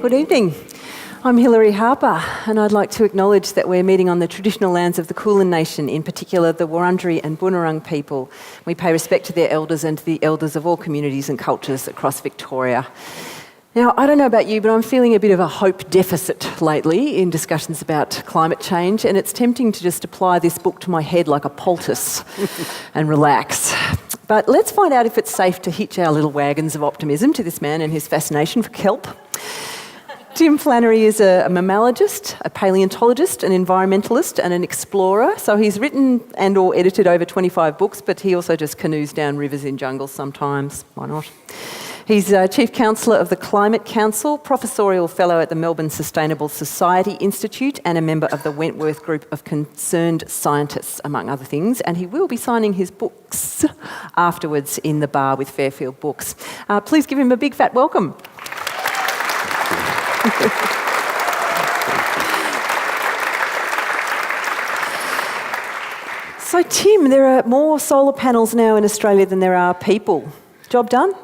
Good evening. I'm Hilary Harper, and I'd like to acknowledge that we're meeting on the traditional lands of the Kulin Nation, in particular the Wurundjeri and Bunurong people. We pay respect to their elders and to the elders of all communities and cultures across Victoria. Now, I don't know about you, but I'm feeling a bit of a hope deficit lately in discussions about climate change, and it's tempting to just apply this book to my head like a poultice and relax. But let's find out if it's safe to hitch our little wagons of optimism to this man and his fascination for kelp. Tim Flannery is a mammologist, a paleontologist, an environmentalist and an explorer. So he's written and or edited over 25 books, but he also just canoes down rivers in jungles sometimes. Why not? He's Chief Counsellor of the Climate Council, Professorial Fellow at the Melbourne Sustainable Society Institute and a member of the Wentworth Group of Concerned Scientists, among other things. And he will be signing his books afterwards in the bar with Fairfield Books. Please give him a big fat welcome. So, Tim, there are more solar panels now in Australia than there are people. Job done?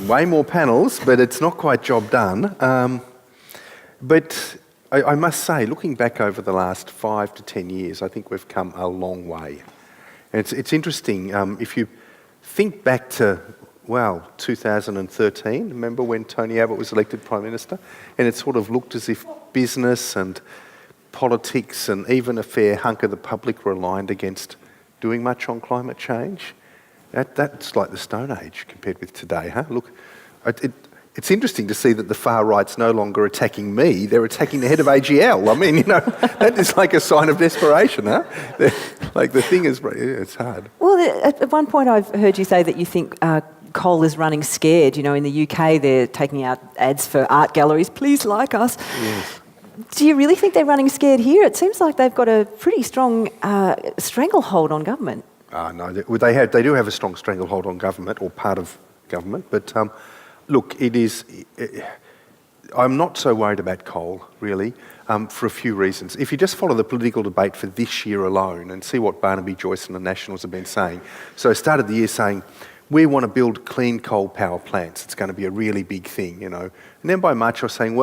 Way more panels, but it's not quite job done. But I must say, looking back over the last 5 to 10 years, I think we've come a long way. And it's interesting, if you think back to 2013, remember when Tony Abbott was elected Prime Minister? And it sort of looked as if business and politics and even a fair hunk of the public were aligned against doing much on climate change. That's like the Stone Age compared with today, huh? Look, it's interesting to see that the far right's no longer attacking me, they're attacking the head of AGL. I mean, that is like a sign of desperation, huh? Like the thing is, it's hard. Well, at one point I've heard you say that you think coal is running scared. You know, in the UK they're taking out ads for art galleries, please like us. Yes. Do you really think they're running scared here? It seems like they've got a pretty strong stranglehold on government. No, they do have a strong stranglehold on government, or part of government, but look, I'm not so worried about coal, really, for a few reasons. If you just follow the political debate for this year alone and see what Barnaby Joyce and the Nationals have been saying. So I started the year saying, we want to build clean coal power plants. It's going to be a really big thing, And then by March I was saying,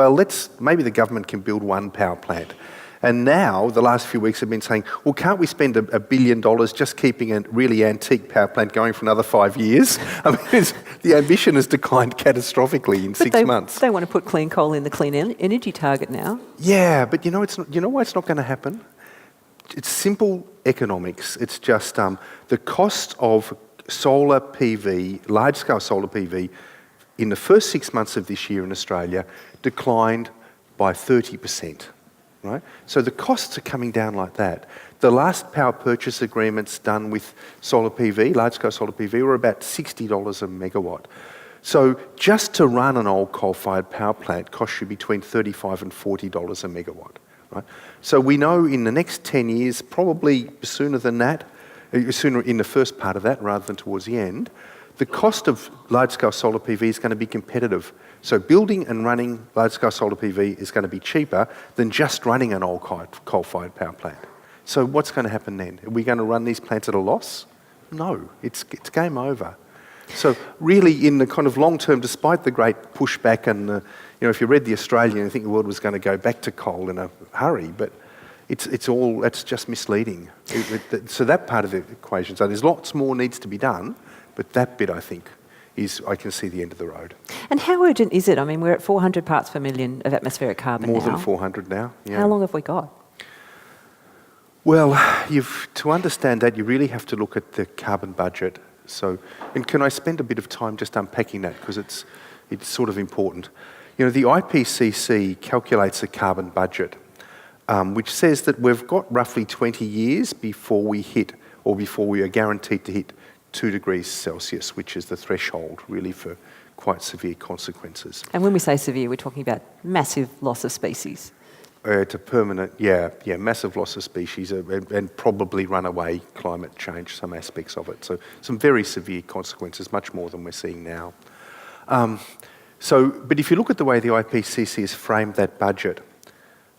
maybe the government can build one power plant. And now, the last few weeks have been saying, well, can't we spend $1 billion just keeping a really antique power plant going for another 5 years? I mean, the ambition has declined catastrophically in 6 months. They want to put clean coal in the clean energy target now. Yeah, but you know why it's not going to happen? It's simple economics. It's just the cost of solar PV, large-scale solar PV, in the first 6 months of this year in Australia declined by 30%. Right? So the costs are coming down like that. The last power purchase agreements done with solar PV, large-scale solar PV, were about $60 a megawatt. So just to run an old coal-fired power plant costs you between $35 and $40 a megawatt. Right? So we know in the next 10 years, probably sooner than that, sooner in the first part of that rather than towards the end, the cost of large-scale solar PV is going to be competitive. So building and running large-scale solar PV is going to be cheaper than just running an old coal-fired power plant. So what's going to happen then? Are we going to run these plants at a loss? No, it's game over. So really in the kind of long term, despite the great pushback and if you read The Australian, I think the world was going to go back to coal in a hurry, but that's just misleading. So that part of the equation, so there's lots more needs to be done, but that bit I think I can see the end of the road. And how urgent is it? I mean, we're at 400 parts per million of atmospheric carbon More than 400 now, yeah. How long have we got? Well, to understand that, you really have to look at the carbon budget. So, and can I spend a bit of time just unpacking that, because it's sort of important. The IPCC calculates a carbon budget, which says that we've got roughly 20 years before we are guaranteed to hit 2 degrees Celsius, which is the threshold really for quite severe consequences. And when we say severe, we're talking about massive loss of species. It's a permanent, massive loss of species and probably runaway climate change, some aspects of it. So some very severe consequences, much more than we're seeing now. But if you look at the way the IPCC has framed that budget,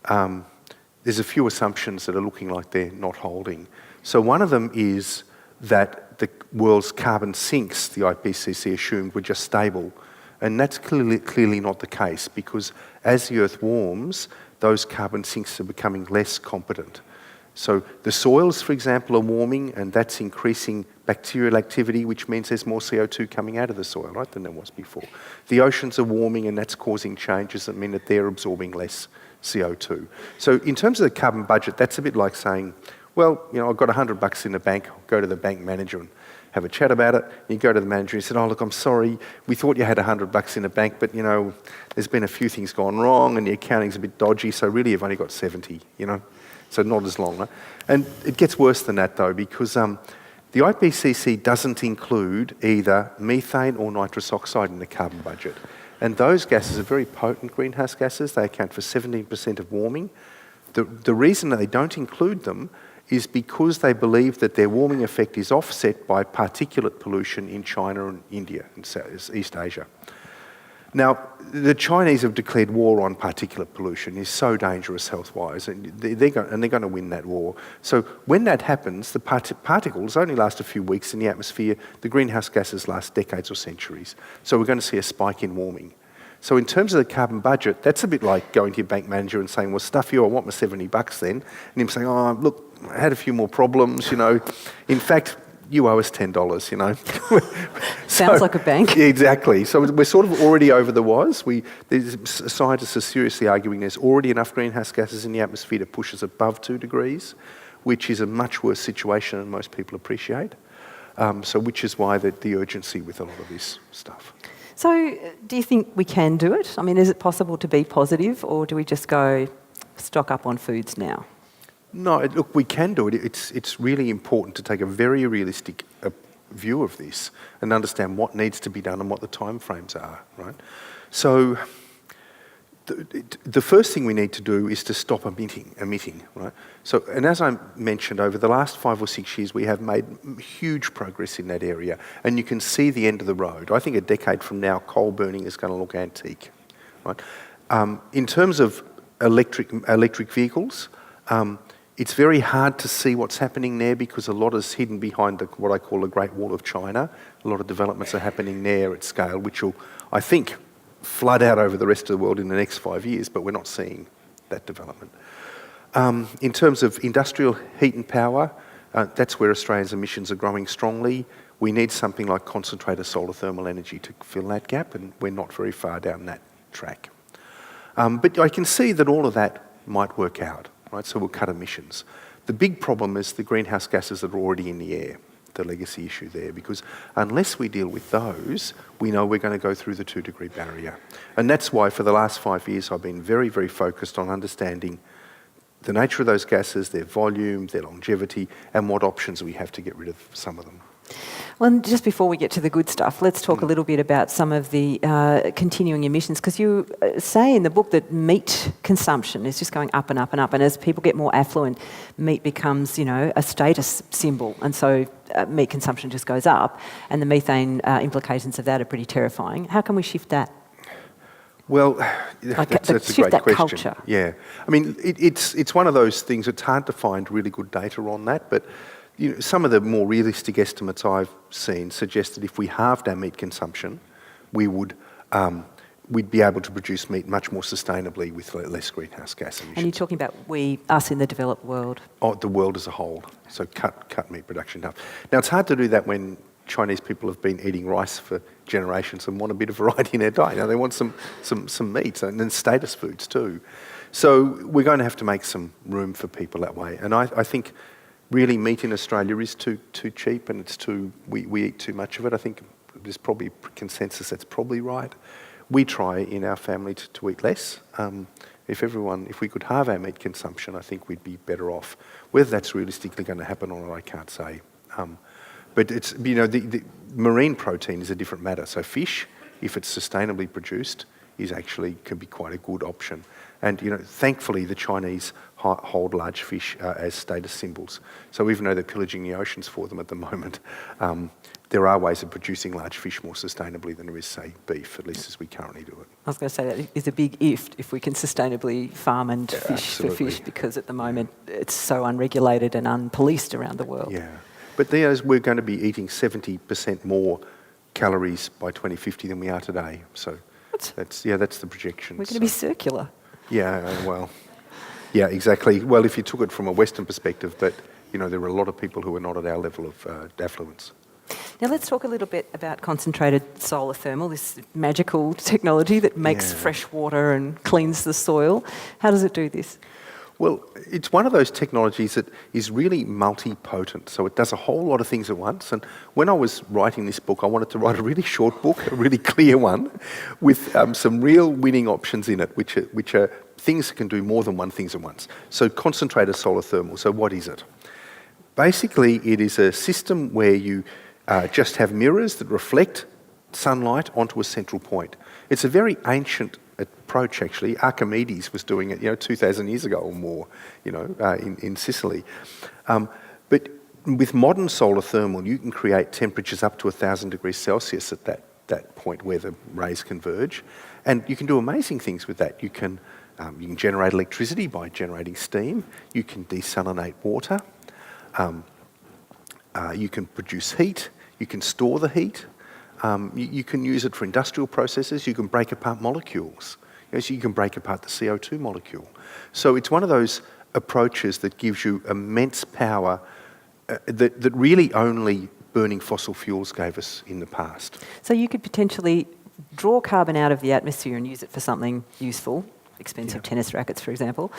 there's a few assumptions that are looking like they're not holding. So one of them is that the world's carbon sinks, the IPCC assumed, were just stable And that's clearly not the case, because as the Earth warms, those carbon sinks are becoming less competent. So the soils, for example, are warming, and that's increasing bacterial activity, which means there's more CO2 coming out of the soil, right, than there was before. The oceans are warming, and that's causing changes that mean that they're absorbing less CO2. So in terms of the carbon budget, that's a bit like saying, well, I've got $100 in the bank, I'll go to the bank manager and have a chat about it. You go to the manager and he said, oh, look, I'm sorry, we thought you had $100 in the bank, but, there's been a few things gone wrong and the accounting's a bit dodgy, so really you've only got 70, so not as long. Right? And it gets worse than that, though, because the IPCC doesn't include either methane or nitrous oxide in the carbon budget. And those gases are very potent greenhouse gases. They account for 17% of warming. The reason that they don't include them is because they believe that their warming effect is offset by particulate pollution in China and India and East Asia. Now, the Chinese have declared war on particulate pollution. It's so dangerous health-wise, and they're going to win that war. So when that happens, the particles only last a few weeks in the atmosphere. The greenhouse gases last decades or centuries. So we're going to see a spike in warming. So in terms of the carbon budget, that's a bit like going to your bank manager and saying, well, stuff you, I want my $70 then. And him saying, oh, look, I had a few more problems, In fact, you owe us $10, Sounds like a bank. Yeah, exactly. So we're sort of already over the was. Scientists are seriously arguing there's already enough greenhouse gases in the atmosphere to push us above 2 degrees, which is a much worse situation than most people appreciate. Which is why the urgency with a lot of this stuff. So do you think we can do it? I mean, is it possible to be positive, or do we just go stock up on foods now? No, look, we can do it. It's really important to take a very realistic view of this and understand what needs to be done and what the timeframes are, right? So the first thing we need to do is to stop emitting, right? So, and as I mentioned, over the last 5 or 6 years, we have made huge progress in that area, and you can see the end of the road. I think a decade from now, coal burning is going to look antique, right? In terms of electric vehicles, it's very hard to see what's happening there because a lot is hidden behind what I call the Great Wall of China. A lot of developments are happening there at scale, which will, I think, flood out over the rest of the world in the next 5 years, but we're not seeing that development. In terms of industrial heat and power, that's where Australia's emissions are growing strongly. We need something like concentrated solar thermal energy to fill that gap, and we're not very far down that track. But I can see that all of that might work out, right? So we'll cut emissions. The big problem is the greenhouse gases that are already in the air, the legacy issue there, because unless we deal with those, we know we're going to go through the 2-degree barrier. And that's why for the last 5 years I've been very, very focused on understanding the nature of those gases, their volume, their longevity, and what options we have to get rid of some of them. Well, and just before we get to the good stuff, let's talk a little bit about some of the continuing emissions, because you say in the book that meat consumption is just going up and up and up, and as people get more affluent, meat becomes, a status symbol, and so meat consumption just goes up, and the methane implications of that are pretty terrifying. How can we shift that? Well, that's a great question. Culture. Yeah, I mean, it's one of those things. It's hard to find really good data on that, but some of the more realistic estimates I've seen suggest that if we halved our meat consumption, we'd be able to produce meat much more sustainably with less greenhouse gas emissions. And you're talking about us in the developed world? Oh, the world as a whole. So cut meat production down. Now, it's hard to do that when Chinese people have been eating rice for generations and want a bit of variety in their diet. They want some meat and then status foods too. So we're going to have to make some room for people that way. And I think really meat in Australia is too cheap, and we eat too much of it. I think there's probably consensus that's probably right. We try in our family to eat less. If we could halve our meat consumption, I think we'd be better off. Whether that's realistically going to happen or not, I can't say. But it's, the marine protein is a different matter. So fish, if it's sustainably produced, can be quite a good option. And thankfully the Chinese hold large fish as status symbols. So even though they're pillaging the oceans for them at the moment, there are ways of producing large fish more sustainably than there is, say, beef, at least as we currently do it. I was going to say that is a big if we can sustainably farm and fish for fish, because at the moment it's so unregulated and unpoliced around the world. Yeah, but we're going to be eating 70% more calories by 2050 than we are today. So What? that's the projection. We're going to be circular. Yeah, well, yeah, exactly. Well, if you took it from a Western perspective, that there are a lot of people who are not at our level of affluence. Now let's talk a little bit about concentrated solar thermal, this magical technology that makes fresh water and cleans the soil. How does it do this? Well, it's one of those technologies that is really multi-potent, so it does a whole lot of things at once. And when I was writing this book, I wanted to write a really short book, a really clear one, with some real winning options in it, which are things that can do more than one thing at once. So concentrated solar thermal, so what is it? Basically, it is a system where you just have mirrors that reflect sunlight onto a central point. It's a very ancient approach, actually. Archimedes was doing it, 2,000 years ago or more, in Sicily. But with modern solar thermal, you can create temperatures up to 1,000 degrees Celsius at that point where the rays converge, and you can do amazing things with that. You can generate electricity by generating steam. You can desalinate water. You can produce heat. You can store the heat. You can use it for industrial processes. You can break apart molecules. So you can break apart the CO2 molecule. So it's one of those approaches that gives you immense power that really only burning fossil fuels gave us in the past. So you could potentially draw carbon out of the atmosphere and use it for something useful, expensive tennis rackets, for example,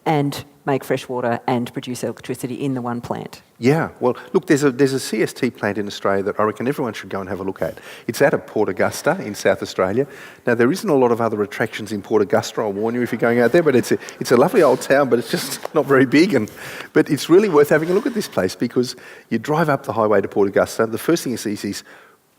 and make fresh water and produce electricity in the one plant. Yeah, well, look, there's a CST plant in Australia that I reckon everyone should go and have a look at. It's out of Port Augusta in South Australia. Now, there isn't a lot of other attractions in Port Augusta, I'll warn you if you're going out there, but it's a lovely old town, but it's just not very big. But it's really worth having a look at this place, because you drive up the highway to Port Augusta, the first thing you see is this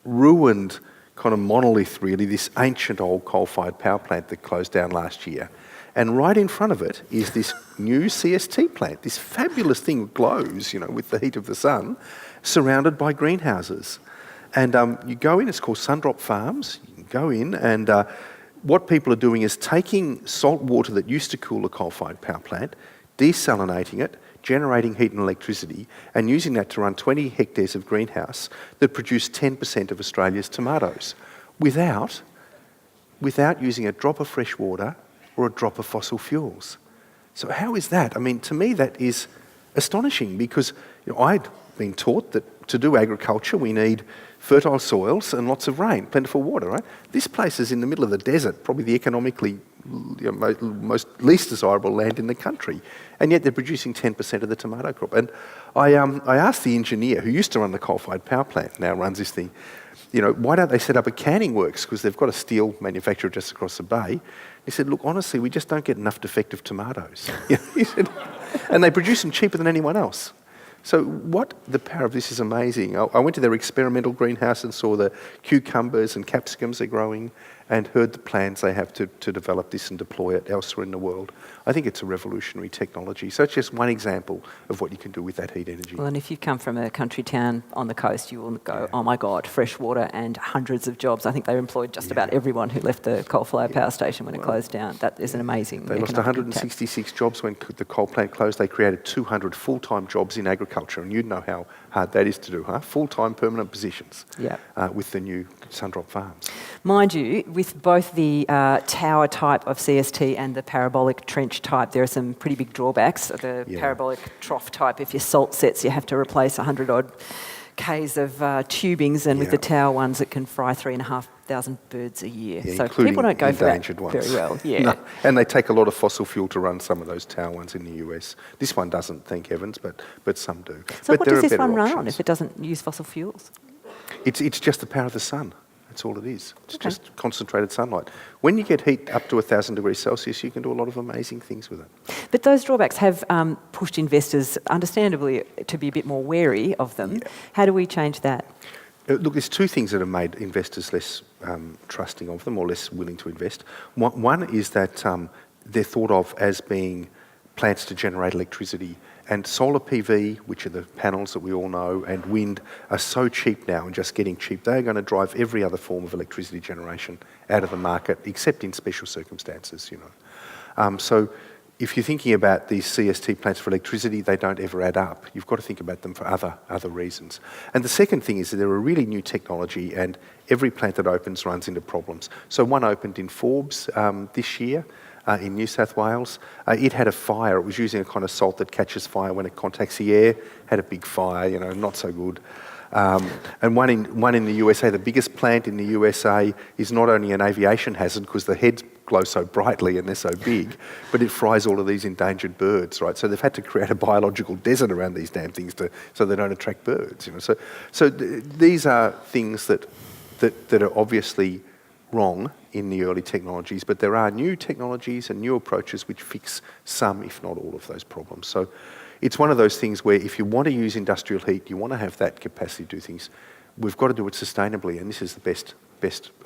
ruined kind of monolith, really, this ancient old coal-fired power plant that closed down last year. And right in front of it is this new CST plant, this fabulous thing that glows, with the heat of the sun, surrounded by greenhouses. And you go in, it's called Sundrop Farms. You can go in, and what people are doing is taking salt water that used to cool a coal-fired power plant, desalinating it, generating heat and electricity, and using that to run 20 hectares of greenhouse that produce 10% of Australia's tomatoes without using a drop of fresh water or a drop of fossil fuels. So how is that? I mean, to me, that is astonishing, because I'd been taught that to do agriculture, we need fertile soils and lots of rain, plentiful water, right? This place is in the middle of the desert, probably the economically most least desirable land in the country, and yet they're producing 10% of the tomato crop. And I asked the engineer who used to run the coal-fired power plant, now runs this thing, why don't they set up a canning works, because they've got a steel manufacturer just across the bay. He said, look, honestly, we just don't get enough defective tomatoes. He said, and they produce them cheaper than anyone else. So the power of this is amazing. I went to their experimental greenhouse and saw the cucumbers and capsicums they're growing, and heard the plans they have to develop this and deploy it elsewhere in the world. I think it's a revolutionary technology. So it's just one example of what you can do with that heat energy. Well, and if you've come from a country town on the coast, you will go, oh my God, fresh water and hundreds of jobs. I think they employed just about everyone who left the coal-fired power station when it closed down. That is an amazing They lost 166 jobs when the coal plant closed. They created 200 full-time jobs in agriculture, and you'd know how hard that is to do, huh? Full-time permanent positions with the new Sundrop Farms. Mind you, with both the tower type of CST and the parabolic trench type, there are some pretty big drawbacks. The parabolic trough type, if your salt sets, you have to replace 100-odd Ks of tubings, and with the tower ones, it can fry 3,500 birds a year. Yeah, so people don't go for that ones. very well. Yeah, no, and they take a lot of fossil fuel to run some of those tower ones in the US. This one doesn't, thank heavens, but some do. So but what does this one run on if it doesn't use fossil fuels? It's just the power of the sun. That's all it is. It's just concentrated sunlight. When you get heat up to 1,000 degrees Celsius, you can do a lot of amazing things with it. But those drawbacks have pushed investors, understandably, to be a bit more wary of them. Yeah. How do we change that? Look, there's two things that have made investors less trusting of them or less willing to invest. One is that they're thought of as being plants to generate electricity. And solar PV, which are the panels that we all know, and wind are so cheap now and just getting cheap. They're going to drive every other form of electricity generation out of the market, except in special circumstances, So if you're thinking about these CST plants for electricity, they don't ever add up. You've got to think about them for other reasons. And the second thing is that they're a really new technology, and every plant that opens runs into problems. So one opened in Forbes this year in New South Wales. It had a fire. It was using a kind of salt that catches fire when it contacts the air. Had a big fire, not so good. And one in the USA, the biggest plant in the USA, is not only an aviation hazard because the heads glow so brightly and they're so big, but it fries all of these endangered birds, right? So they've had to create a biological desert around these damn things so they don't attract birds. These are things that are obviously wrong in the early technologies, but there are new technologies and new approaches which fix some, if not all, of those problems. So it's one of those things where if you want to use industrial heat, you want to have that capacity to do things, we've got to do it sustainably, and this is the best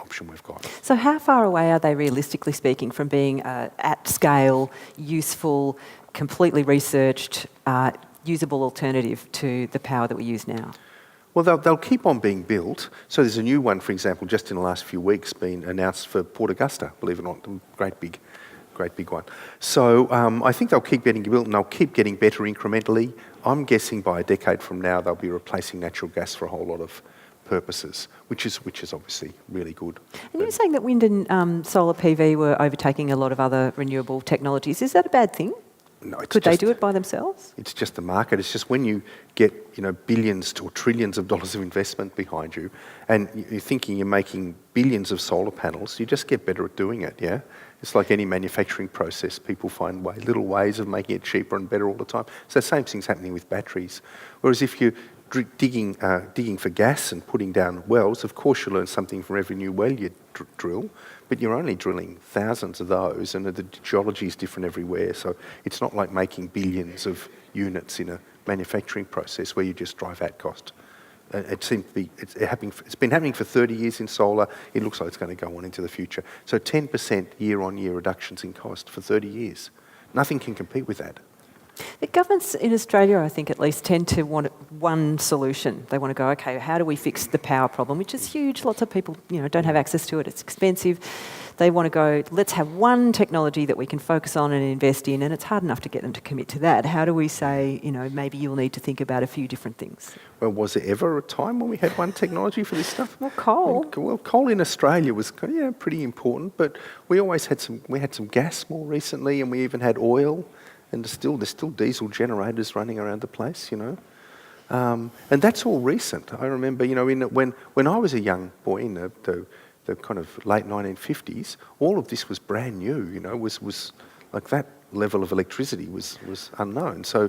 option we've got. So how far away are they, realistically speaking, from being at scale, useful, completely researched, usable alternative to the power that we use now? Well, they'll keep on being built. So there's a new one, for example, just in the last few weeks been announced for Port Augusta, believe it or not, great big one. So I think they'll keep getting built and they'll keep getting better incrementally. I'm guessing by a decade from now they'll be replacing natural gas for a whole lot of purposes, which is obviously really good. And you're saying that wind and solar PV were overtaking a lot of other renewable technologies. Is that a bad thing? No, Could they do it by themselves? It's just the market. It's just when you get billions or trillions of dollars of investment behind you, and you're thinking you're making billions of solar panels, you just get better at doing it. Yeah, it's like any manufacturing process. People find little ways of making it cheaper and better all the time. So the same thing's happening with batteries. Whereas if you're digging for gas and putting down wells, of course you learn something from every new well you drill, but you're only drilling thousands of those, and the geology is different everywhere. So it's not like making billions of units in a manufacturing process where you just drive out cost. It seems to be it's been happening for 30 years in solar. It looks like it's going to go on into the future. So 10% year-on-year reductions in cost for 30 years. Nothing can compete with that. The governments in Australia, I think at least, tend to want one solution. They want to go, okay, how do we fix the power problem, which is huge. Lots of people, don't have access to it. It's expensive. They want to go, let's have one technology that we can focus on and invest in, and it's hard enough to get them to commit to that. How do we say, maybe you'll need to think about a few different things? Well, was there ever a time when we had one technology for this stuff? Well, coal. Well, coal in Australia was pretty important, but we always had some gas more recently, and we even had oil. And there's still diesel generators running around the place, and that's all recent. I remember, when I was a young boy in the kind of late 1950s, all of this was brand new. Was like that level of electricity was unknown. So,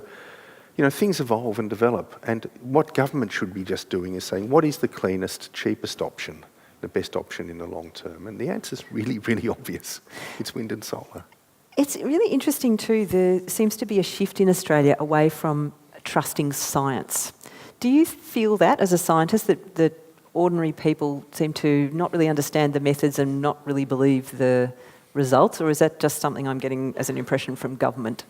things evolve and develop. And what government should be just doing is saying, what is the cleanest, cheapest option, the best option in the long term? And the answer's really, really obvious. It's wind and solar. It's really interesting too, there seems to be a shift in Australia away from trusting science. Do you feel that as a scientist, that ordinary people seem to not really understand the methods and not really believe the results, or is that just something I'm getting as an impression from government?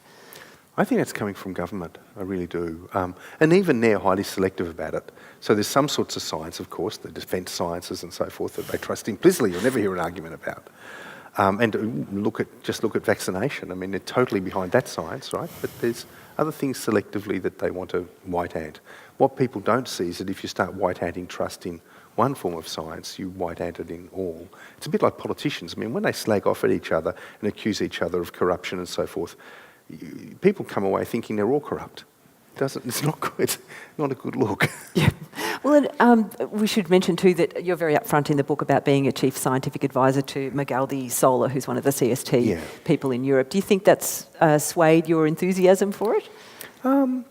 I think that's coming from government, I really do. And even they're highly selective about it. So there's some sorts of science, of course, the defence sciences and so forth, that they trust implicitly. You'll never hear an argument about. And look at vaccination. I mean, they're totally behind that science, right? But there's other things selectively that they want to white-ant. What people don't see is that if you start white-anting trust in one form of science, you white-ant it in all. It's a bit like politicians. I mean, when they slag off at each other and accuse each other of corruption and so forth, people come away thinking they're all corrupt. It's not good. It's not a good look. Yeah. Well, we should mention too that you're very upfront in the book about being a chief scientific advisor to Magaldi Solar, who's one of the CST people in Europe. Do you think that's swayed your enthusiasm for it?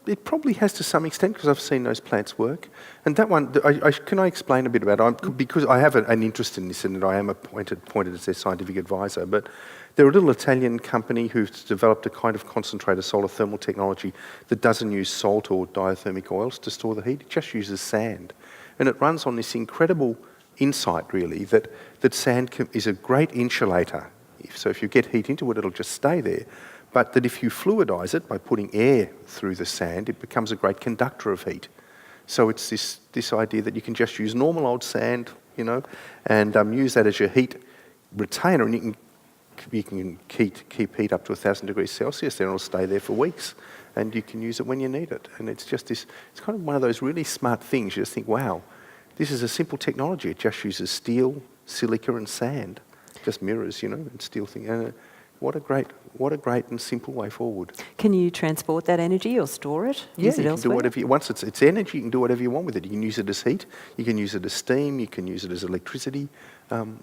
It probably has to some extent because I've seen those plants work. And that one, can I explain a bit about it? Because I have an interest in this and that I am appointed as their scientific advisor. But they're a little Italian company who's developed a kind of concentrated solar thermal technology that doesn't use salt or diathermic oils to store the heat. It just uses sand. And it runs on this incredible insight, really, that sand is a great insulator. So if you get heat into it, it'll just stay there. But that if you fluidise it by putting air through the sand, it becomes a great conductor of heat. So it's this idea that you can just use normal old sand, and use that as your heat retainer, and you can keep heat up to 1,000 degrees Celsius, then it'll stay there for weeks, and you can use it when you need it. And it's just this, it's kind of one of those really smart things. You just think, wow, this is a simple technology. It just uses steel, silica and sand, just mirrors, and steel thing. And what a great and simple way forward. Can you transport that energy or store it? Yeah, use it you can elsewhere? do whatever once it's energy, you can do whatever you want with it. You can use it as heat, you can use it as steam, you can use it as electricity,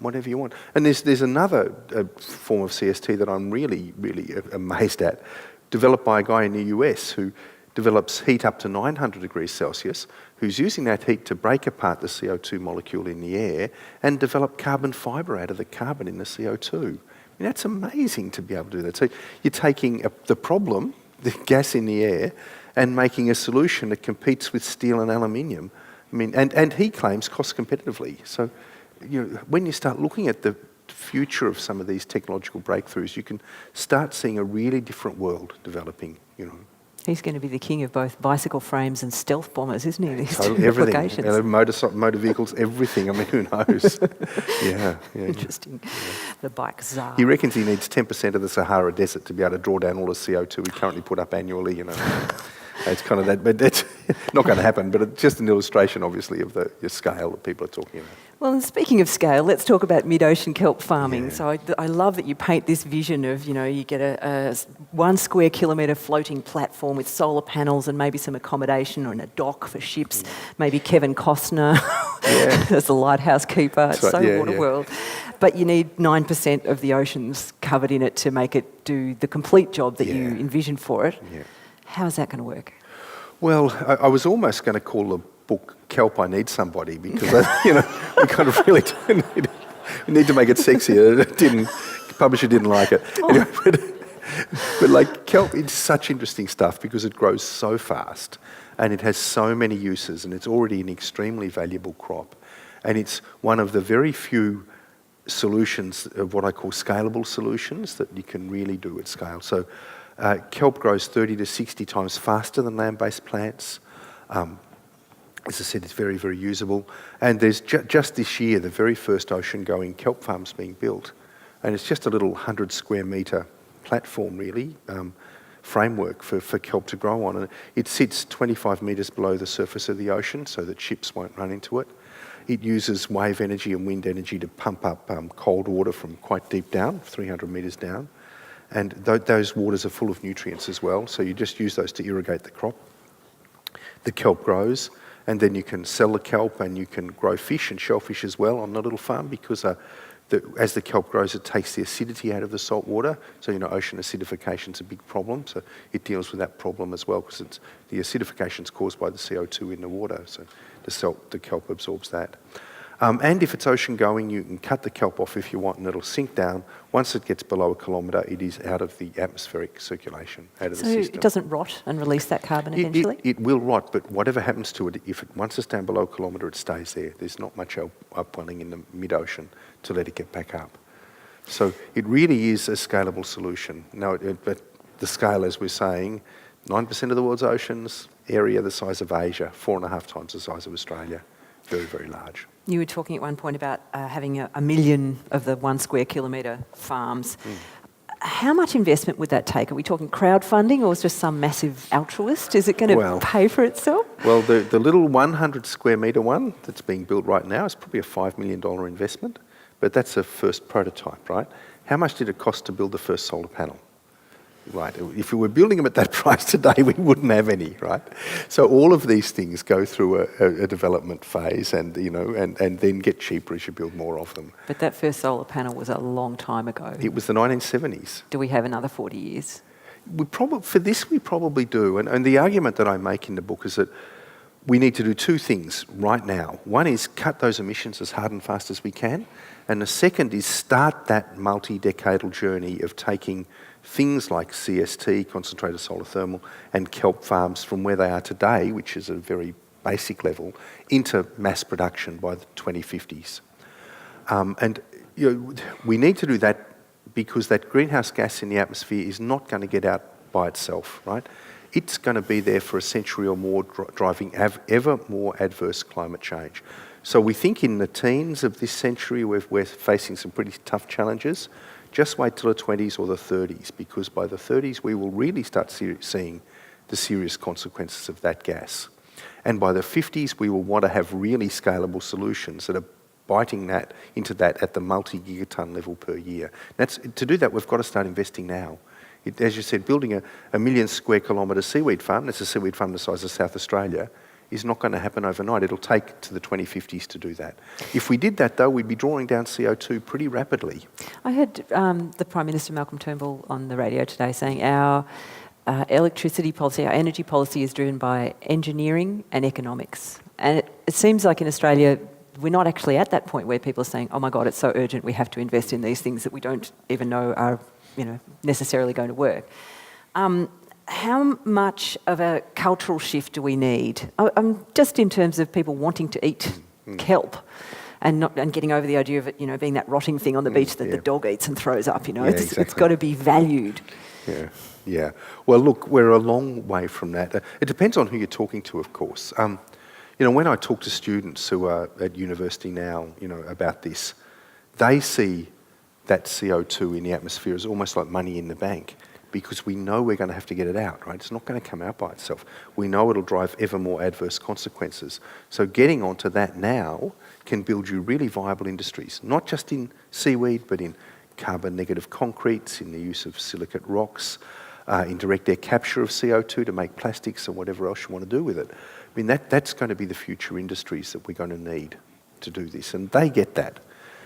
whatever you want. And there's another form of CST that I'm really, really amazed at, developed by a guy in the US who develops heat up to 900 degrees Celsius, who's using that heat to break apart the CO2 molecule in the air and develop carbon fibre out of the carbon in the CO2. I mean, that's amazing to be able to do that. So you're taking the problem, the gas in the air, and making a solution that competes with steel and aluminium. I mean, and he claims cost competitively. So, when you start looking at the future of some of these technological breakthroughs, you can start seeing a really different world developing. He's going to be the king of both bicycle frames and stealth bombers, isn't he? These two everything. applications. Motor vehicles, everything. I mean, who knows? Yeah. Interesting. Yeah. The bike czar. He reckons he needs 10% of the Sahara Desert to be able to draw down all the CO2 we currently put up annually. It's kind of that, but that's not going to happen. But it's just an illustration, obviously, of the scale that people are talking about. Well, and speaking of scale, let's talk about mid-ocean kelp farming. Yeah. So I love that you paint this vision of, you get a 1 square kilometre floating platform with solar panels and maybe some accommodation or in a dock for ships, maybe Kevin Costner as the lighthouse keeper. It's so Waterworld. But you need 9% of the oceans covered in it to make it do the complete job that you envision for it. Yeah. How's that going to work? Well, I was almost going to call the book Kelp, I Need Somebody, because, we kind of really do need to make it sexier. The publisher didn't like it. Anyway, but like kelp, it's such interesting stuff because it grows so fast and it has so many uses and it's already an extremely valuable crop. And it's one of the very few solutions of what I call scalable solutions that you can really do at scale. So kelp grows 30 to 60 times faster than land-based plants. As I said, it's very, very usable. And there's just this year, the very first ocean-going kelp farm's being built. And it's just a little 100 square metre platform, really, framework for kelp to grow on. And it sits 25 metres below the surface of the ocean so that ships won't run into it. It uses wave energy and wind energy to pump up cold water from quite deep down, 300 metres down. And those waters are full of nutrients as well, so you just use those to irrigate the crop. The kelp grows, and then you can sell the kelp and you can grow fish and shellfish as well on the little farm because as the kelp grows, it takes the acidity out of the salt water. So, ocean acidification is a big problem, so it deals with that problem as well because the acidification is caused by the CO2 in the water, so the kelp absorbs that. And if it's ocean going, you can cut the kelp off if you want and it'll sink down. Once it gets below 1 kilometre, it is out of the atmospheric circulation, out of the system. So it doesn't rot and release that carbon eventually? It will rot, but whatever happens to it, once it's down below 1 kilometre, it stays there. There's not much upwelling in the mid-ocean to let it get back up. So it really is a scalable solution. Now, but the scale, as we're saying, 9% of the world's oceans, area the size of Asia, 4.5 times the size of Australia. Very, very large. You were talking at one point about having a million of the 1 square kilometre farms. How much investment would that take? Are we talking crowdfunding or is just some massive altruist? Is it going to pay for itself? Well, the little 100 square metre one that's being built right now is probably a $5 million investment, but that's a first prototype, right? How much did it cost to build the first solar panel? Right, if we were building them at that price today, we wouldn't have any, right? So all of these things go through a development phase and then get cheaper as you build more of them. But that first solar panel was a long time ago. It was the 1970s. Do we have another 40 years? We probably do. And the argument that I make in the book is that we need to do two things right now. One is cut those emissions as hard and fast as we can. And the second is start that multi-decadal journey of taking things like CST, concentrated solar thermal, and kelp farms from where they are today, which is a very basic level, into mass production by the 2050s. We need to do that because that greenhouse gas in the atmosphere is not going to get out by itself, right? It's going to be there for a century or more, driving ever more adverse climate change. So we think in the teens of this century we're facing some pretty tough challenges Just wait till the 20s or the 30s, because by the 30s we will really start seeing the serious consequences of that gas. And by the 50s we will want to have really scalable solutions that are biting that into that at the multi-gigaton level per year. To do that, we've got to start investing now. As you said, building a 1 million square kilometre seaweed farm, that's a seaweed farm the size of South Australia, is not going to happen overnight. It'll take to the 2050s to do that. If we did that, though, we'd be drawing down CO2 pretty rapidly. I heard the Prime Minister, Malcolm Turnbull, on the radio today saying our electricity policy, our energy policy is driven by engineering and economics. And it seems like in Australia, we're not actually at that point where people are saying, oh my God, it's so urgent, we have to invest in these things that we don't even know are necessarily going to work. How much of a cultural shift do we need? Just in terms of people wanting to eat kelp and getting over the idea of it, being that rotting thing on the beach that the dog eats and throws up. It's got to be valued. Yeah. Well, look, we're a long way from that. It depends on who you're talking to, of course. When I talk to students who are at university now, about this, they see that CO2 in the atmosphere as almost like money in the bank, because we know we're going to have to get it out, right? It's not going to come out by itself. We know it'll drive ever more adverse consequences. So getting onto that now can build you really viable industries, not just in seaweed, but in carbon negative concretes, in the use of silicate rocks, in direct air capture of CO2 to make plastics or whatever else you want to do with it. I mean, that's going to be the future industries that we're going to need to do this, and they get that.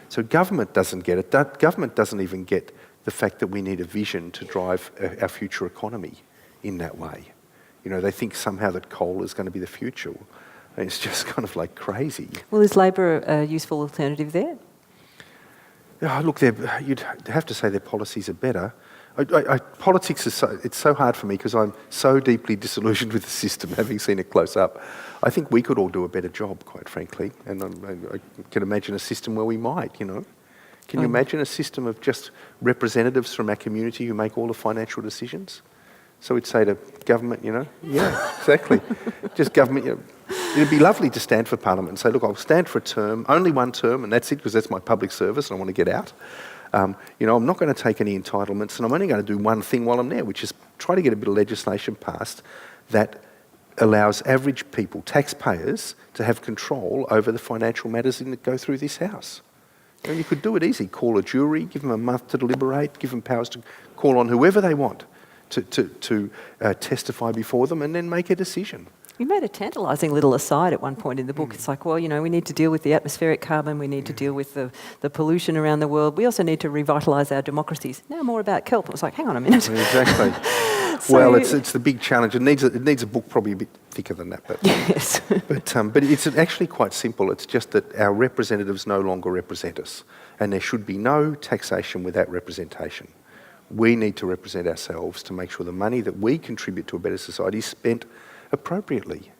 So government doesn't get it. Government doesn't even get the fact that we need a vision to drive our future economy in that way. They think somehow that coal is going to be the future. And it's just kind of like crazy. Well, is Labor a useful alternative there? Look, you'd have to say their policies are better. Politics it's so hard for me because I'm so deeply disillusioned with the system, having seen it close up. I think we could all do a better job, quite frankly, and I can imagine a system where we might, Can you imagine a system of just representatives from our community who make all the financial decisions? So we'd say to government, yeah, exactly. Just government, it'd be lovely to stand for Parliament and say, look, I'll stand for a term, only one term, and that's it, because that's my public service and I want to get out. I'm not going to take any entitlements, and I'm only going to do one thing while I'm there, which is try to get a bit of legislation passed that allows average people, taxpayers, to have control over the financial matters that go through this house. You could do it easy. Call a jury, give them a month to deliberate, give them powers to call on whoever they want to testify before them, and then make a decision. You made a tantalising little aside at one point in the book. It's like, well, we need to deal with the atmospheric carbon, we need to deal with the pollution around the world. We also need to revitalise our democracies. Now more about kelp. It was like, hang on a minute. Exactly. Well, it's the big challenge. It needs a book probably a bit thicker than that. But, yes. but it's actually quite simple. It's just that our representatives no longer represent us, and there should be no taxation without representation. We need to represent ourselves to make sure the money that we contribute to a better society is spent appropriately.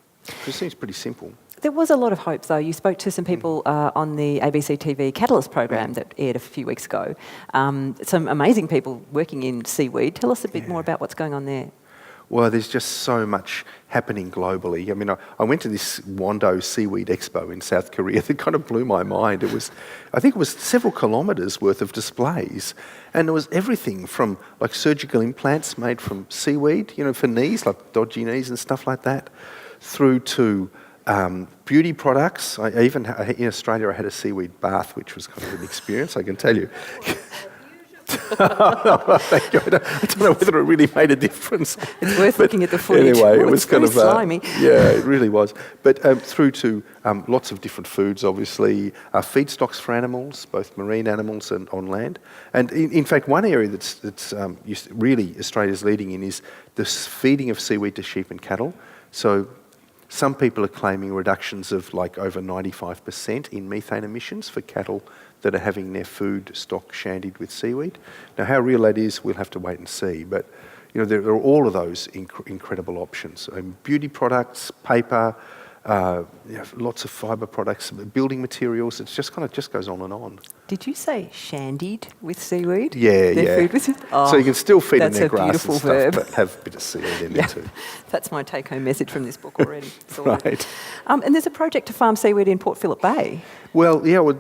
It seems pretty simple. There was a lot of hope, though. You spoke to some people on the ABC TV Catalyst program that aired a few weeks ago. Some amazing people working in seaweed. Tell us a bit more about what's going on there. Well, there's just so much happening globally. I mean, I went to this Wando Seaweed Expo in South Korea that kind of blew my mind. I think it was several kilometres worth of displays, and there was everything from like surgical implants made from seaweed, for knees, like dodgy knees and stuff like that, through to beauty products. In Australia, I had a seaweed bath, which was kind of an experience, I can tell you. Thank you. I don't know whether it really made a difference. It's worth looking at the footage. Anyway, it was kind of slimy. Yeah, it really was. But through to lots of different foods, obviously, feedstocks for animals, both marine animals and on land. And in fact, one area that's really Australia's leading in is the feeding of seaweed to sheep and cattle. So some people are claiming reductions of like over 95% in methane emissions for cattle that are having their food stock shandied with seaweed. Now, how real that is, we'll have to wait and see. But there are all of those incredible options: beauty products, paper, lots of fibre products, building materials. It's just goes on and on. Did you say shandied with seaweed? Yeah, their food was so you can still feed them their grass and stuff, verb. but have a bit of seaweed in there too. That's my take-home message from this book already. Right. And there's a project to farm seaweed in Port Phillip Bay. Well,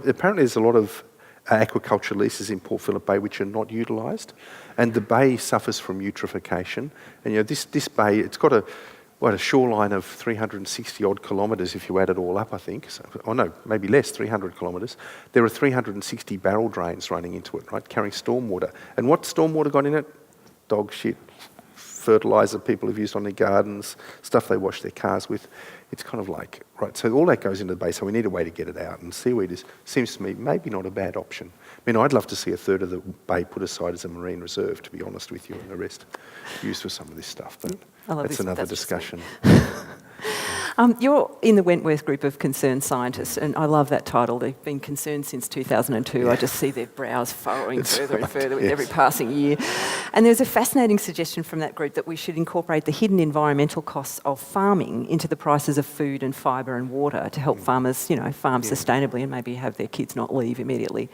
apparently there's a lot of aquaculture leases in Port Phillip Bay which are not utilised, and the bay suffers from eutrophication. And this bay, it's got a shoreline of 360 odd kilometres if you add it all up, I think. Maybe less, 300 kilometres. There are 360 barrel drains running into it, right, carrying stormwater. And what stormwater got in it? Dog shit, fertiliser people have used on their gardens, stuff they wash their cars with. It's kind of like, right, so all that goes into the bay, so we need a way to get it out. And seaweed seems to me maybe not a bad option. I mean, I'd love to see a third of the bay put aside as a marine reserve, to be honest with you, and the rest used for some of this stuff. But that's another discussion. You're in the Wentworth group of concerned scientists, and I love that title. They've been concerned since 2002. Yeah. I just see their brows furrowing further and further with every passing year. And there's a fascinating suggestion from that group that we should incorporate the hidden environmental costs of farming into the prices of food and fibre and water to help farmers, farm sustainably and maybe have their kids not leave immediately.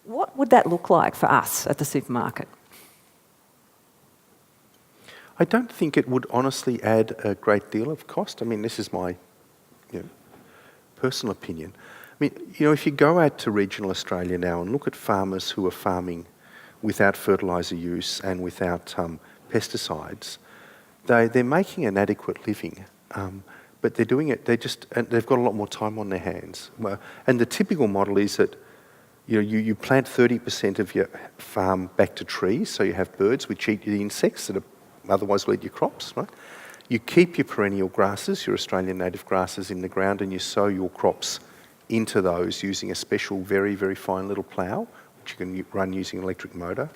What would that look like for us at the supermarket? I don't think it would honestly add a great deal of cost. I mean, this is my personal opinion. I mean, if you go out to regional Australia now and look at farmers who are farming without fertiliser use and without pesticides, they're making an adequate living, but they're doing it. They've got a lot more time on their hands. And the typical model is that you plant 30% of your farm back to trees, so you have birds which eat the insects that are otherwise will eat your crops, right? You keep your perennial grasses, your Australian native grasses, in the ground, and you sow your crops into those using a special, very, very fine little plough, which you can run using an electric motor.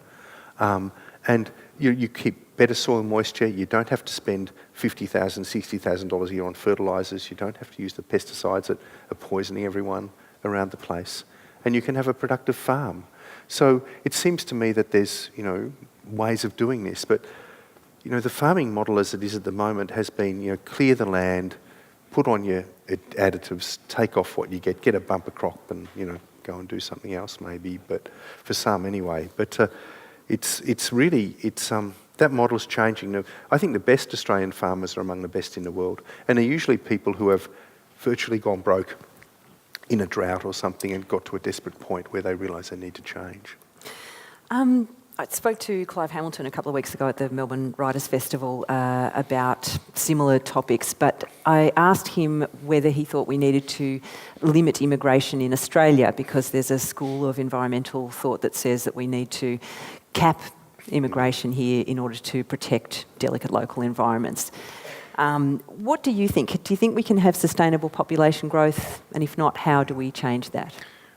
And you keep better soil moisture. You don't have to spend $50,000, $60,000 a year on fertilisers. You don't have to use the pesticides that are poisoning everyone around the place. And you can have a productive farm. So it seems to me that there's, ways of doing this, but the farming model as it is at the moment has been, clear the land, put on your additives, take off what you get a bumper crop and, go and do something else maybe, but for some anyway. But that model's changing. Now, I think the best Australian farmers are among the best in the world, and they're usually people who have virtually gone broke in a drought or something and got to a desperate point where they realise they need to change. I spoke to Clive Hamilton a couple of weeks ago at the Melbourne Writers' Festival about similar topics, but I asked him whether he thought we needed to limit immigration in Australia, because there's a school of environmental thought that says that we need to cap immigration here in order to protect delicate local environments. What do you think? Do you think we can have sustainable population growth? And if not, how do we change that?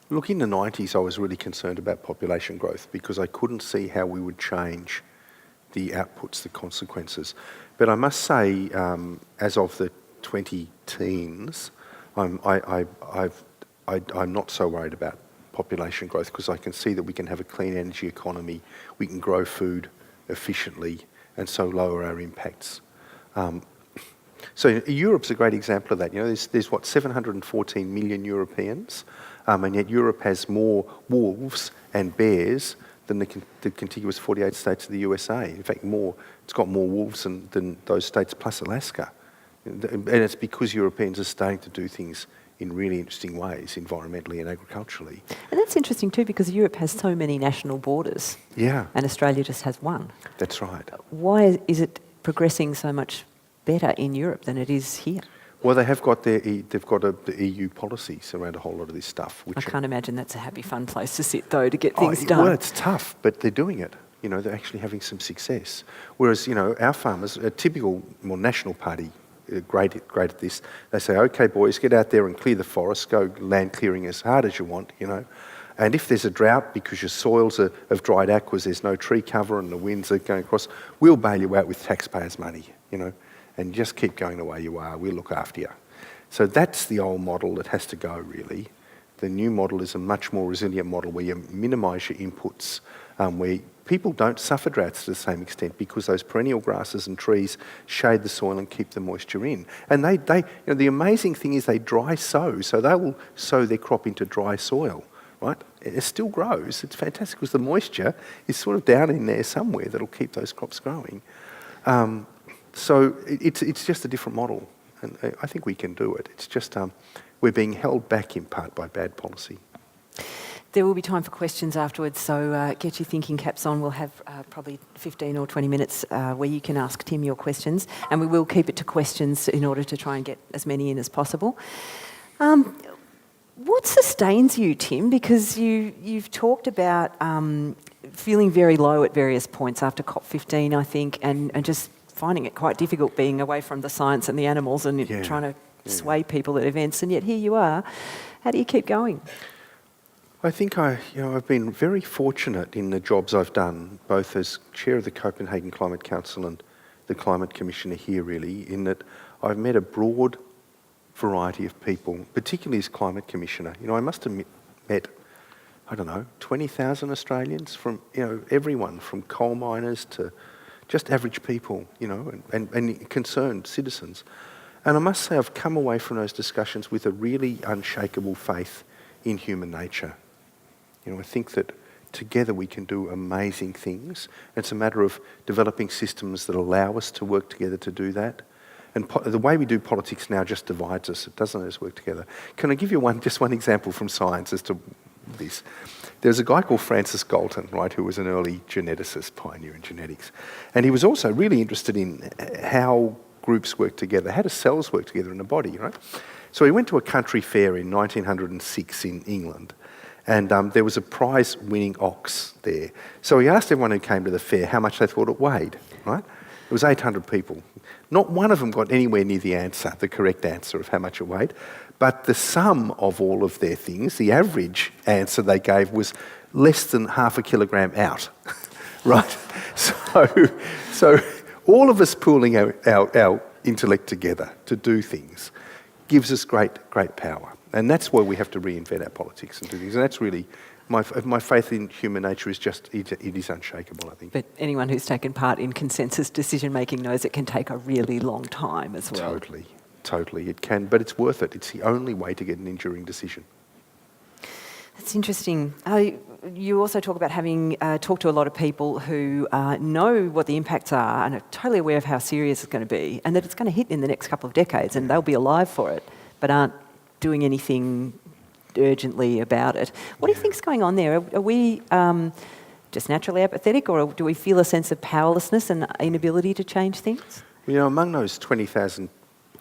Look, in the 90s, I was really concerned about population growth because I couldn't see how we would change the outputs, the consequences. But I must say, as of the 2010s, I'm not so worried about population growth because I can see that we can have a clean energy economy, we can grow food efficiently, and so lower our impacts. So Europe's a great example of that. There's 714 million Europeans. And yet Europe has more wolves and bears than the contiguous 48 states of the USA. In fact, it's got more wolves than those states plus Alaska. And it's because Europeans are starting to do things in really interesting ways, environmentally and agriculturally. And that's interesting too, because Europe has so many national borders. Yeah. And Australia just has one. That's right. Why is it progressing so much better in Europe than it is here? Well, they've got the EU policies around a whole lot of this stuff. I can't imagine that's a happy, fun place to sit, though, to get things done. Well, it's tough, but they're doing it. They're actually having some success. Whereas, our farmers, a typical, National Party, great at this. They say, "Okay, boys, get out there and clear the forest. Go land clearing as hard as you want, And if there's a drought because your soils have dried out because there's no tree cover and the winds are going across, we'll bail you out with taxpayers' money, and just keep going the way you are. We'll look after you." So that's the old model that has to go, really. The new model is a much more resilient model where you minimise your inputs, where people don't suffer droughts to the same extent because those perennial grasses and trees shade the soil and keep the moisture in. And the amazing thing is they dry sow, so they will sow their crop into dry soil, right? It still grows. It's fantastic because the moisture is sort of down in there somewhere that'll keep those crops growing. So it's just a different model, and I think we can do it. It's just we're being held back in part by bad policy. There will be time for questions afterwards, so get your thinking caps on. We'll have probably 15 or 20 minutes where you can ask Tim your questions, and we will keep it to questions in order to try and get as many in as possible. What sustains you, Tim? Because you've talked about feeling very low at various points after COP15, I think, and just finding it quite difficult being away from the science and the animals and trying to sway people at events, and yet here you are. How do you keep going? I think I've been very fortunate in the jobs I've done, both as chair of the Copenhagen Climate Council and the Climate Commissioner here, really, in that I've met a broad variety of people, particularly as Climate Commissioner. I must have met, 20,000 Australians from, everyone from coal miners to just average people, and concerned citizens. And I must say I've come away from those discussions with a really unshakable faith in human nature. I think that together we can do amazing things. It's a matter of developing systems that allow us to work together to do that. And the way we do politics now just divides us. It doesn't let us work together. Can I give you just one example from science as to this? There's a guy called Francis Galton, right, who was an early geneticist, pioneer in genetics. And he was also really interested in how groups work together, how do cells work together in the body, right? So he went to a country fair in 1906 in England, and there was a prize-winning ox there. So he asked everyone who came to the fair how much they thought it weighed, right? It was 800 people. Not one of them got anywhere near the correct answer of how much it weighed, but the sum of all of their things, the average answer they gave was less than half a kilogram out, right? So all of us pooling our intellect together to do things gives us great power. And that's why we have to reinvent our politics and do things. And that's really, my faith in human nature is it is unshakable, I think. But anyone who's taken part in consensus decision-making knows it can take a really long time as well. Totally. It can, but it's worth it. It's the only way to get an enduring decision. That's interesting. You also talk about having talked to a lot of people who know what the impacts are and are totally aware of how serious it's going to be and that it's going to hit in the next couple of decades and they'll be alive for it, but aren't doing anything urgently about it. What do you think's going on there? Are we just naturally apathetic, or do we feel a sense of powerlessness and inability to change things? Among those 20,000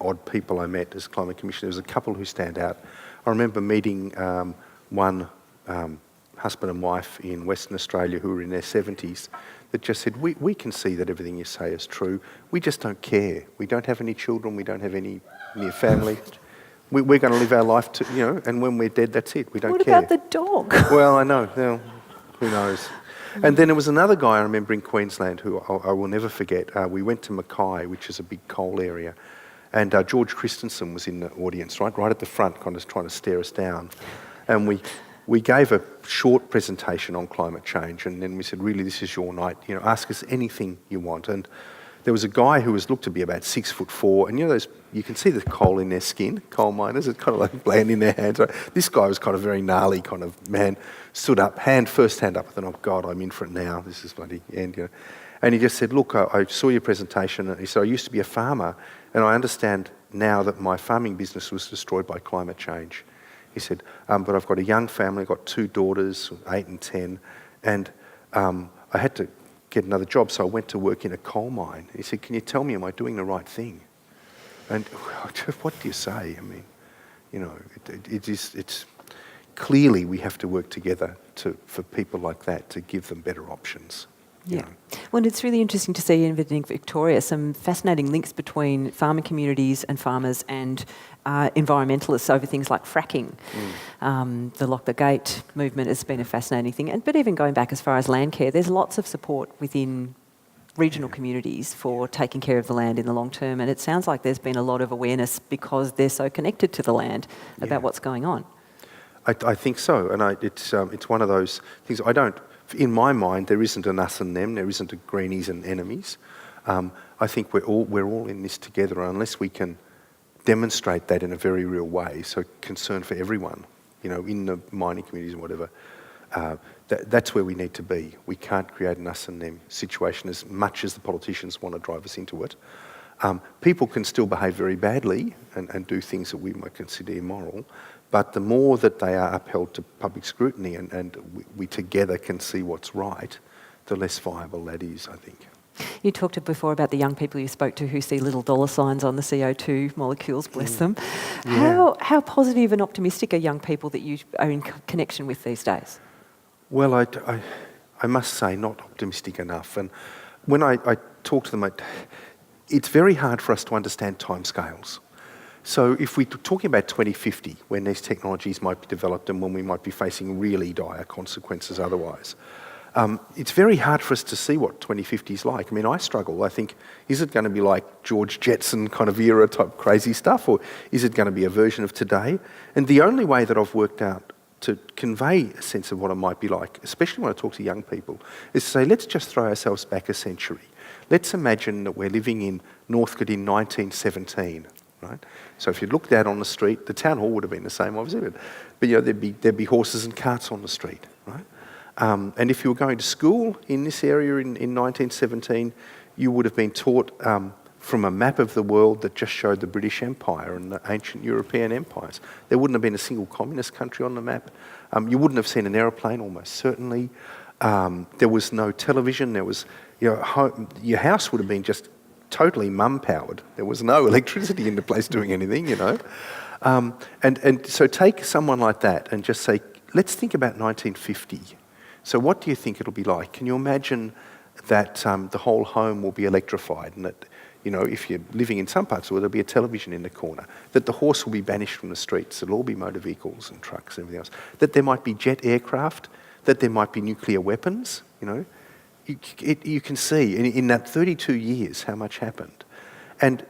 odd people I met as Climate Commissioner, there was a couple who stand out. I remember meeting one husband and wife in Western Australia who were in their 70s that just said, we can see that everything you say is true. We just don't care. We don't have any children. We don't have any near family. We're going to live our life, and when we're dead, that's it. We don't care. What about the dog? Well, I know. Well, who knows? And then there was another guy I remember in Queensland who I will never forget. We went to Mackay, which is a big coal area, and George Christensen was in the audience, right at the front, kind of trying to stare us down. And we gave a short presentation on climate change, and then we said, really, this is your night. Ask us anything you want. And there was a guy who was looked to be about 6'4", and you can see the coal in their skin, coal miners, it's kind of like bland in their hands. Right? This guy was kind of very gnarly kind of man, stood up, first hand up, I thought, oh God, I'm in for it now, this is bloody end. And he just said, look, I saw your presentation, and he said, I used to be a farmer, and I understand now that my farming business was destroyed by climate change. He said, but I've got a young family, I've got 2 daughters, 8 and 10, and I had to get another job, so I went to work in a coal mine. He said, can you tell me, am I doing the right thing? And what do you say? I mean, it's clearly we have to work together for people like that to give them better options. Yeah. Well, it's really interesting to see in Victoria some fascinating links between farming communities and farmers and environmentalists over things like fracking. The Lock the Gate movement has been a fascinating thing. But even going back as far as Landcare, there's lots of support within regional communities for taking care of the land in the long term. And it sounds like there's been a lot of awareness because they're so connected to the land about what's going on. I think so. And it's one of those things in my mind, there isn't an us and them. There isn't a greenies and enemies. I think we're all in this together, unless we can demonstrate that in a very real way. So concern for everyone, in the mining communities and whatever. That's where we need to be. We can't create an us and them situation as much as the politicians want to drive us into it. People can still behave very badly and do things that we might consider immoral, But the more that they are upheld to public scrutiny and we together can see what's right, the less viable that is, I think. You talked before about the young people you spoke to who see little dollar signs on the CO2 molecules, bless them. Yeah. How positive and optimistic are young people that you are in connection with these days? Well, I must say, not optimistic enough. And when I talk to them, it's very hard for us to understand timescales. So if we're talking about 2050, when these technologies might be developed and when we might be facing really dire consequences otherwise, it's very hard for us to see what 2050 is like. I mean, I struggle. I think, is it going to be like George Jetson kind of era type crazy stuff, or is it going to be a version of today? And the only way that I've worked out to convey a sense of what it might be like, especially when I talk to young people, is to say, let's just throw ourselves back a century. Let's imagine that we're living in Northcote in 1917, right? So if you looked out on the street, the town hall would have been the same, obviously, but you know, there'd be horses and carts on the street, right? And if you were going to school in this area in 1917, you would have been taught from a map of the world that just showed the British Empire and the ancient European empires. There wouldn't have been a single communist country on the map. You wouldn't have seen an aeroplane, almost certainly. There was no television. There was, your house would have been just totally mum-powered. There was no electricity in the place doing anything, you know. And so take someone like that and just say, let's think about 1950. So what do you think it'll be like? Can you imagine that the whole home will be electrified and that, you know, if you're living in some parts of the world, there'll be a television in the corner, that the horse will be banished from the streets, there'll all be motor vehicles and trucks and everything else, that there might be jet aircraft, that there might be nuclear weapons, you know. You can see in that 32 years how much happened. And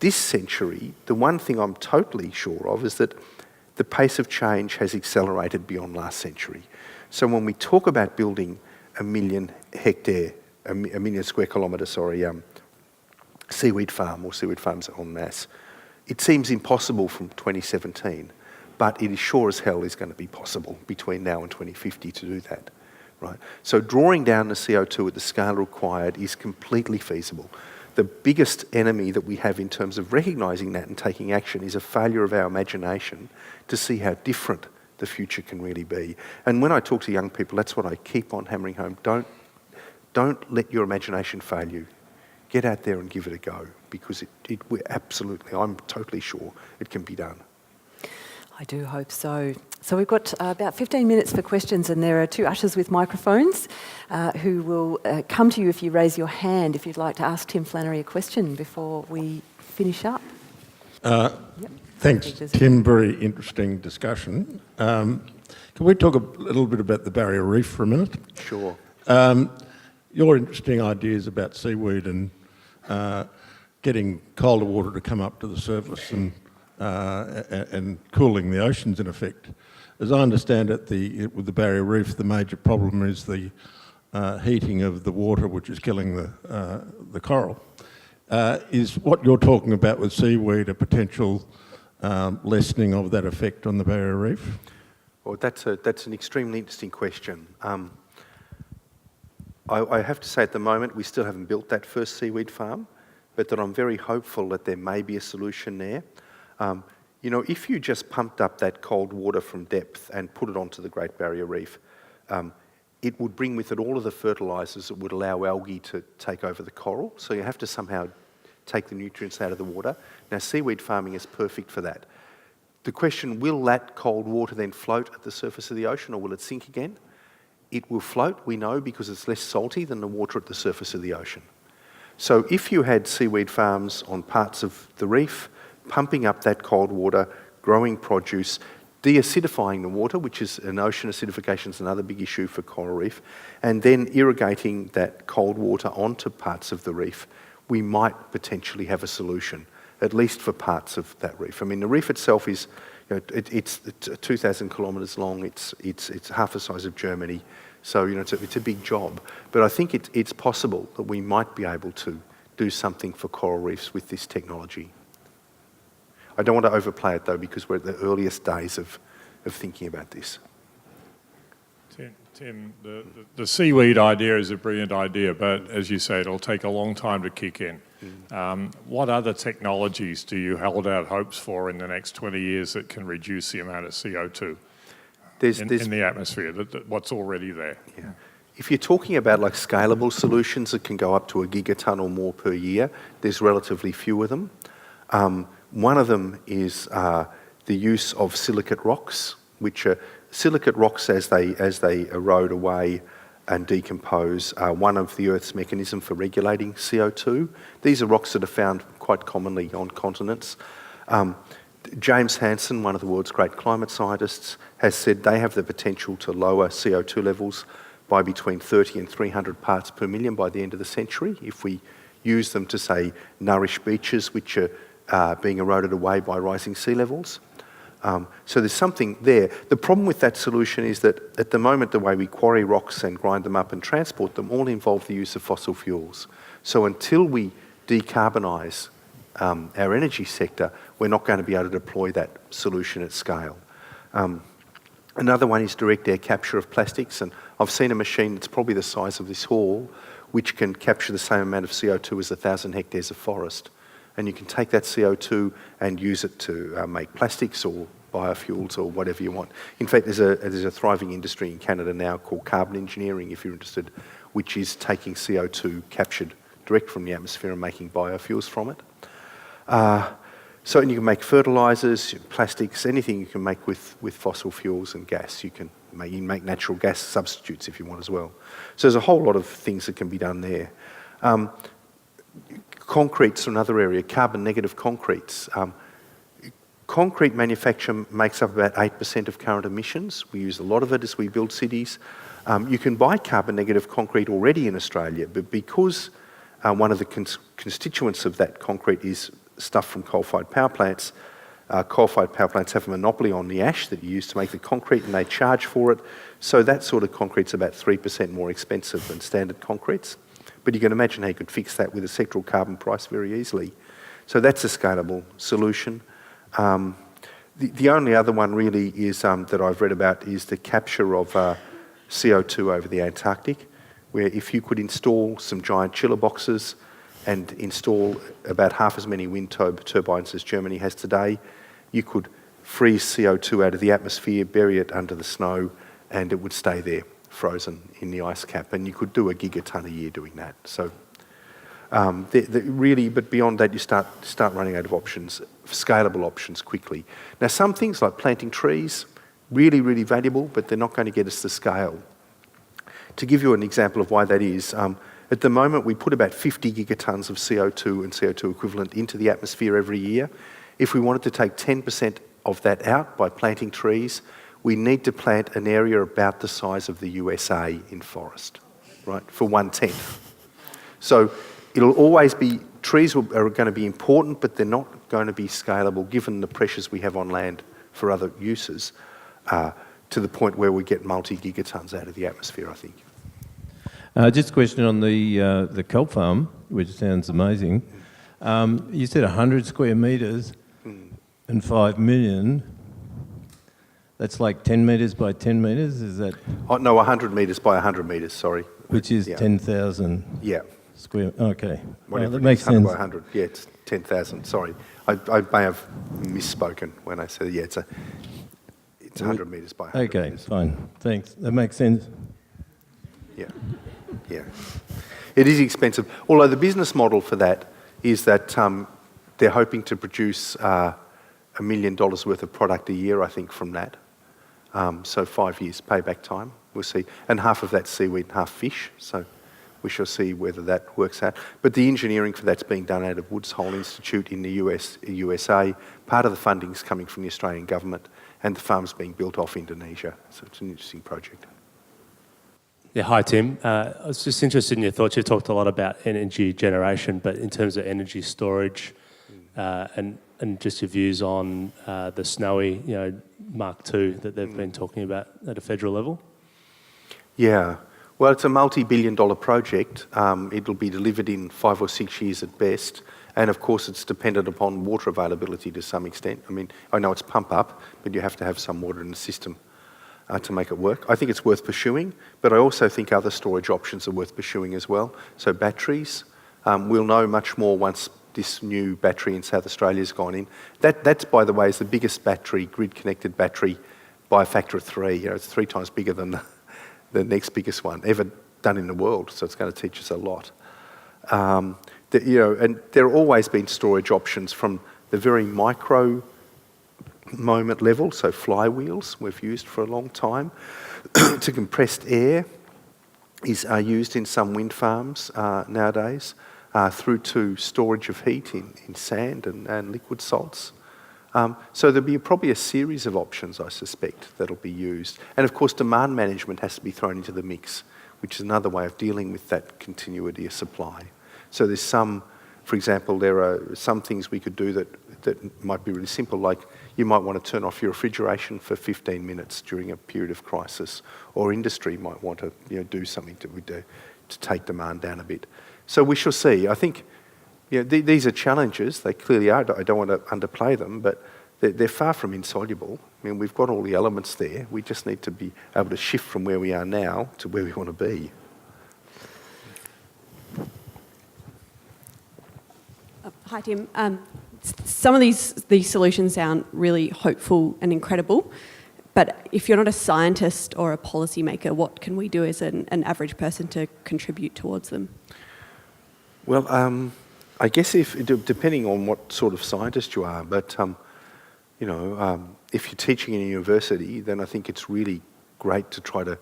this century, the one thing I'm totally sure of is that the pace of change has accelerated beyond last century. So when we talk about building a million square kilometre, seaweed farm or seaweed farms en masse, it seems impossible from 2017, but it is sure as hell is going to be possible between now and 2050 to do that, right? So drawing down the CO2 at the scale required is completely feasible. The biggest enemy that we have in terms of recognising that and taking action is a failure of our imagination to see how different the future can really be. And when I talk to young people, that's what I keep on hammering home. Don't let your imagination fail you. Get out there and give it a go, because I'm totally sure it can be done. I do hope so. So we've got about 15 minutes for questions, and there are two ushers with microphones who will come to you if you raise your hand if you'd like to ask Tim Flannery a question before we finish up. Yep. Thanks, Tim. Very interesting discussion. Can we talk a little bit about the Barrier Reef for a minute? Sure. Your interesting ideas about seaweed and getting colder water to come up to the surface and cooling the oceans, in effect. As I understand it, with the Barrier Reef, the major problem is the heating of the water, which is killing the coral. Is what you're talking about with seaweed a potential lessening of that effect on the Barrier Reef? Well, that's an extremely interesting question. I have to say at the moment we still haven't built that first seaweed farm, but that I'm very hopeful that there may be a solution there. You know, if you just pumped up that cold water from depth and put it onto the Great Barrier Reef, it would bring with it all of the fertilisers that would allow algae to take over the coral. So you have to somehow take the nutrients out of the water. Now, seaweed farming is perfect for that. The question, will that cold water then float at the surface of the ocean, or will it sink again? It will float, we know, because it's less salty than the water at the surface of the ocean. So if you had seaweed farms on parts of the reef, pumping up that cold water, growing produce, de-acidifying the water, which is an ocean acidification is another big issue for coral reef, and then irrigating that cold water onto parts of the reef, we might potentially have a solution, at least for parts of that reef. I mean, the reef itself is, you know, it's 2,000 kilometres long. It's half the size of Germany, so you know it's a big job. But I think it's possible that we might be able to do something for coral reefs with this technology. I don't want to overplay it though, because we're at the earliest days of thinking about this. Tim, the seaweed idea is a brilliant idea, but as you say, it'll take a long time to kick in. What other technologies do you hold out hopes for in the next 20 years that can reduce the amount of CO2 in the atmosphere, what's already there? Yeah. If you're talking about like scalable solutions that can go up to a gigaton or more per year, there's relatively few of them. One of them is the use of silicate rocks, which are silicate rocks as they erode away and decompose, one of the Earth's mechanism for regulating CO2. These are rocks that are found quite commonly on continents. James Hansen, one of the world's great climate scientists, has said they have the potential to lower CO2 levels by between 30 and 300 parts per million by the end of the century if we use them to, say, nourish beaches which are being eroded away by rising sea levels. So there's something there. The problem with that solution is that at the moment the way we quarry rocks and grind them up and transport them all involve the use of fossil fuels. So until we decarbonise our energy sector, we're not going to be able to deploy that solution at scale. Another one is direct air capture of plastics, and I've seen a machine that's probably the size of this hall which can capture the same amount of CO2 as 1,000 hectares of forest. And you can take that CO2 and use it to make plastics or biofuels or whatever you want. In fact, there's a thriving industry in Canada now called carbon engineering, if you're interested, which is taking CO2 captured direct from the atmosphere and making biofuels from it. So you can make fertilisers, plastics, anything you can make with fossil fuels and gas. You can make natural gas substitutes if you want as well. So there's a whole lot of things that can be done there. Concrete's another area, carbon negative concretes. Concrete manufacture makes up about 8% of current emissions. We use a lot of it as we build cities. You can buy carbon negative concrete already in Australia, but because one of the constituents of that concrete is stuff from coal-fired power plants have a monopoly on the ash that you use to make the concrete, and they charge for it. So that sort of concrete's about 3% more expensive than standard concretes. But you can imagine how you could fix that with a sectoral carbon price very easily. So that's a scalable solution. The only other one really is that I've read about is the capture of CO2 over the Antarctic, where if you could install some giant chiller boxes and install about half as many wind turbines as Germany has today, you could freeze CO2 out of the atmosphere, bury it under the snow, and it would stay there, frozen in the ice cap. And you could do a gigaton a year doing that. So really, but beyond that, you start running out of options, scalable options quickly. Now, some things like planting trees, really, really valuable, but they're not going to get us the scale. To give you an example of why that is, at the moment we put about 50 gigatons of CO2 and CO2 equivalent into the atmosphere every year. If we wanted to take 10% of that out by planting trees, we need to plant an area about the size of the USA in forest, right, for 1/10. So it'll always be, trees are going to be important, but they're not going to be scalable given the pressures we have on land for other uses, to the point where we get multi-gigatons out of the atmosphere, I think. Just a question on the kelp farm, which sounds amazing. You said 100 square metres and 5 million. That's like 10 metres by 10 metres, is that? Oh, no, 100 metres by 100 metres, sorry. Which is 10,000 yeah. square, okay. Whatever, that makes 100 sense. by 100, yeah, it's 10,000, sorry. I may have misspoken when I said, yeah, it's 100 metres by 100 Okay, metres. fine, thanks. That makes sense. Yeah. It is expensive. Although the business model for that is that they're hoping to produce $1 million worth of product a year, I think, from that. So 5 years payback time, we'll see. And half of that's seaweed and half fish, so we shall see whether that works out. But the engineering for that's being done out of Woods Hole Institute in the USA. Part of the funding's coming from the Australian government, and the farm's being built off Indonesia. So it's an interesting project. Yeah, hi Tim. I was just interested in your thoughts. You talked a lot about energy generation, but in terms of energy storage and just your views on the Snowy, Mark II that they've been talking about at a federal level. Yeah, well, it's a multi-billion-dollar project. It'll be delivered in 5 or 6 years at best, and of course it's dependent upon water availability to some extent. I mean, I know it's pump up, but you have to have some water in the system to make it work. I think it's worth pursuing, but I also think other storage options are worth pursuing as well. So batteries, We'll know much more once this new battery in South Australia's gone in. That's, by the way, is the biggest battery, grid-connected battery, by a factor of 3. You know, it's 3 times bigger than the next biggest one ever done in the world. So it's going to teach us a lot. And there have always been storage options from the very micro moment level, so flywheels we've used for a long time, to compressed air are used in some wind farms nowadays, through to storage of heat in sand and liquid salts. So there'll be probably a series of options, I suspect, that'll be used. And of course, demand management has to be thrown into the mix, which is another way of dealing with that continuity of supply. So there's some, for example, there are some things we could do that might be really simple, like you might want to turn off your refrigeration for 15 minutes during a period of crisis, or industry might want to do something to take demand down a bit. So we shall see. I think these are challenges. They clearly are. I don't want to underplay them, but they're far from insoluble. I mean, we've got all the elements there. We just need to be able to shift from where we are now to where we want to be. Hi, Tim. Some of these solutions sound really hopeful and incredible, but if you're not a scientist or a policymaker, what can we do as an average person to contribute towards them? Well, I guess depending on what sort of scientist you are, but if you're teaching in a university, then I think it's really great to try to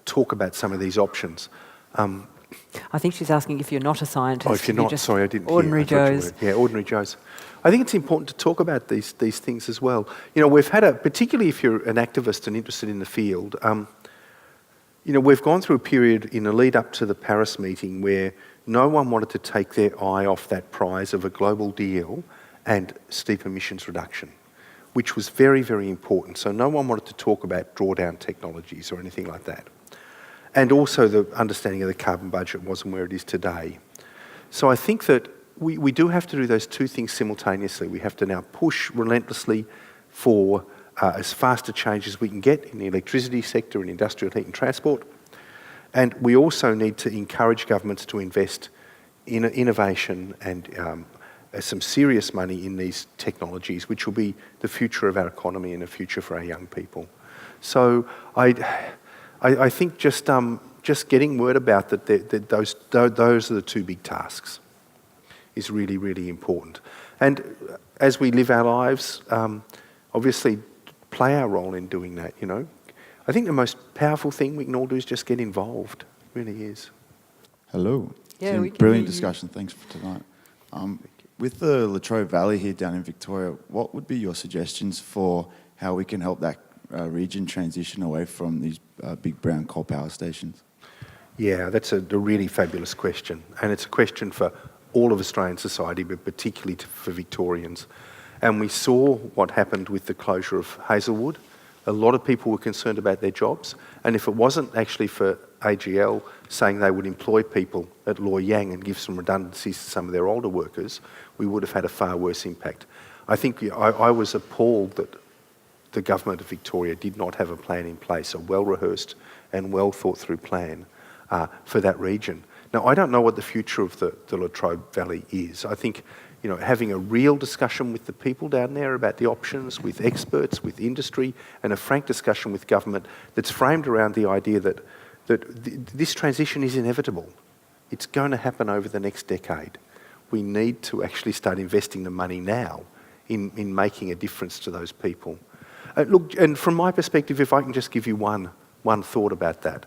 talk about some of these options. I think she's asking if you're not a scientist. Oh, if you're not, just sorry, I didn't ordinary hear. Joes. Yeah, ordinary Joes. I think it's important to talk about these things as well. We've had particularly if you're an activist and interested in the field, we've gone through a period in the lead up to the Paris meeting where no one wanted to take their eye off that prize of a global deal and steep emissions reduction, which was very, very important. So no one wanted to talk about drawdown technologies or anything like that. And also the understanding of the carbon budget wasn't where it is today. So I think that we do have to do those two things simultaneously. We have to now push relentlessly for as fast a change as we can get in the electricity sector and industrial heat and transport. And we also need to encourage governments to invest in innovation and some serious money in these technologies, which will be the future of our economy and the future for our young people. So I think just getting word about that those are the two big tasks is really, really important. And as we live our lives, obviously play our role in doing that, I think the most powerful thing we can all do is just get involved. It really is. Hello. Yeah, Tim, we can brilliant hear you. discussion. Thanks for tonight. With the Latrobe Valley here down in Victoria, what would be your suggestions for how we can help that region transition away from these big brown coal power stations? Yeah, that's a really fabulous question. And it's a question for all of Australian society, but particularly for Victorians. And we saw what happened with the closure of Hazelwood. A lot of people were concerned about their jobs. And if it wasn't actually for AGL saying they would employ people at Loy Yang and give some redundancies to some of their older workers, we would have had a far worse impact. I think I was appalled that the government of Victoria did not have a plan in place, a well-rehearsed and well-thought-through plan for that region. Now, I don't know what the future of the Latrobe Valley is. I think having a real discussion with the people down there about the options, with experts, with industry, and a frank discussion with government that's framed around the idea that this transition is inevitable. It's going to happen over the next decade. We need to actually start investing the money now in making a difference to those people. Look, and from my perspective, if I can just give you one thought about that.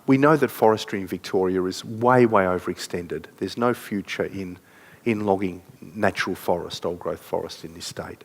We know that forestry in Victoria is way, way overextended. There's no future in logging natural forest, old growth forest in this state.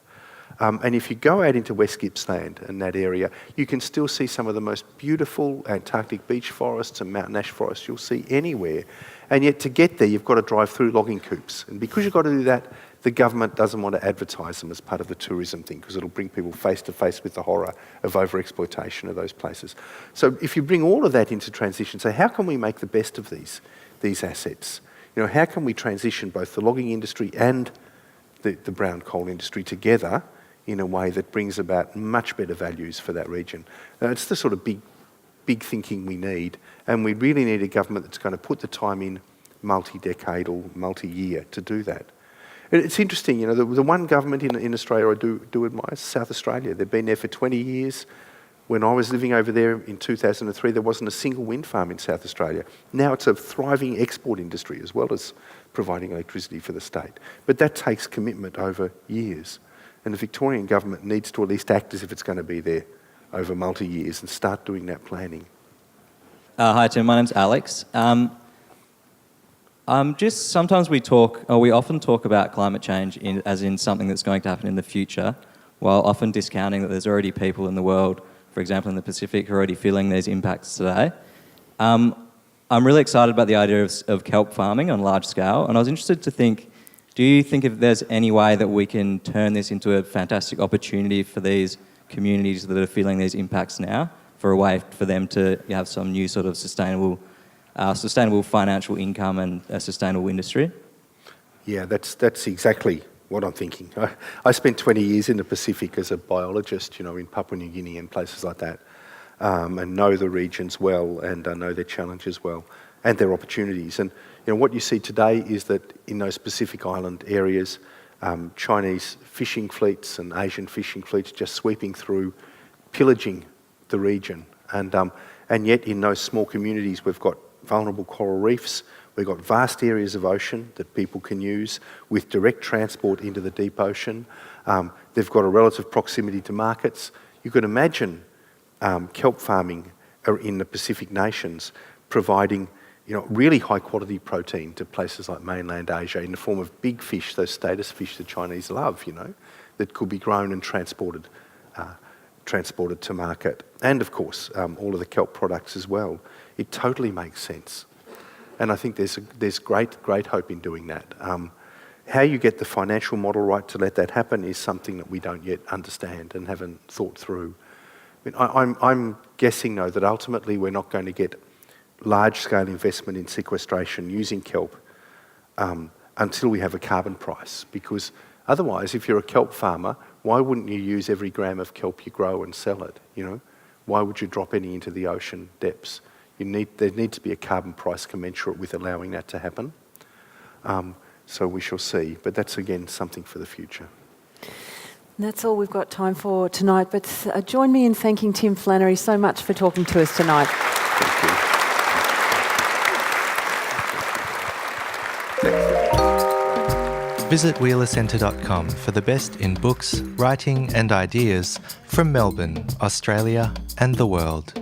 And if you go out into West Gippsland and that area, you can still see some of the most beautiful Antarctic beech forests and mountain ash forests you'll see anywhere. And yet to get there, you've got to drive through logging coops. And because you've got to do that, the government doesn't want to advertise them as part of the tourism thing because it'll bring people face to face with the horror of overexploitation of those places. So if you bring all of that into transition, say, how can we make the best of these assets? How can we transition both the logging industry and the brown coal industry together in a way that brings about much better values for that region? It's the sort of big thinking we need, and we really need a government that's going to put the time in multi-decadal, multi-year to do that. It's interesting, the one government in Australia I do admire is South Australia. They've been there for 20 years. When I was living over there in 2003, there wasn't a single wind farm in South Australia. Now it's a thriving export industry as well as providing electricity for the state. But that takes commitment over years. And the Victorian government needs to at least act as if it's going to be there over multi-years and start doing that planning. Hi Tim, my name's Alex. Just sometimes we often talk about climate change as in something that's going to happen in the future, while often discounting that there's already people in the world, for example in the Pacific, who are already feeling these impacts today. I'm really excited about the idea of kelp farming on large scale, and I was interested to think, do you think if there's any way that we can turn this into a fantastic opportunity for these communities that are feeling these impacts now, for a way for them to have some new sort of sustainable financial income and a sustainable industry? Yeah, that's exactly what I'm thinking. I spent 20 years in the Pacific as a biologist, in Papua New Guinea and places like that, and know the regions well and know their challenges well and their opportunities. And what you see today is that in those Pacific Island areas, Chinese fishing fleets and Asian fishing fleets just sweeping through, pillaging the region. And yet in those small communities we've got vulnerable coral reefs, we've got vast areas of ocean that people can use with direct transport into the deep ocean. They've got a relative proximity to markets. You could imagine kelp farming in the Pacific nations providing really high quality protein to places like mainland Asia in the form of big fish, those status fish the Chinese love, that could be grown and transported to market. And of course, all of the kelp products as well. It totally makes sense. And I think there's great hope in doing that. How you get the financial model right to let that happen is something that we don't yet understand and haven't thought through. I'm guessing, though, that ultimately we're not going to get large-scale investment in sequestration using kelp until we have a carbon price. Because otherwise, if you're a kelp farmer, why wouldn't you use every gram of kelp you grow and sell it? Why would you drop any into the ocean depths? There needs to be a carbon price commensurate with allowing that to happen. So we shall see. But that's, again, something for the future. And that's all we've got time for tonight. But join me in thanking Tim Flannery so much for talking to us tonight. Thank you. Visit wheelercentre.com for the best in books, writing and ideas from Melbourne, Australia and the world.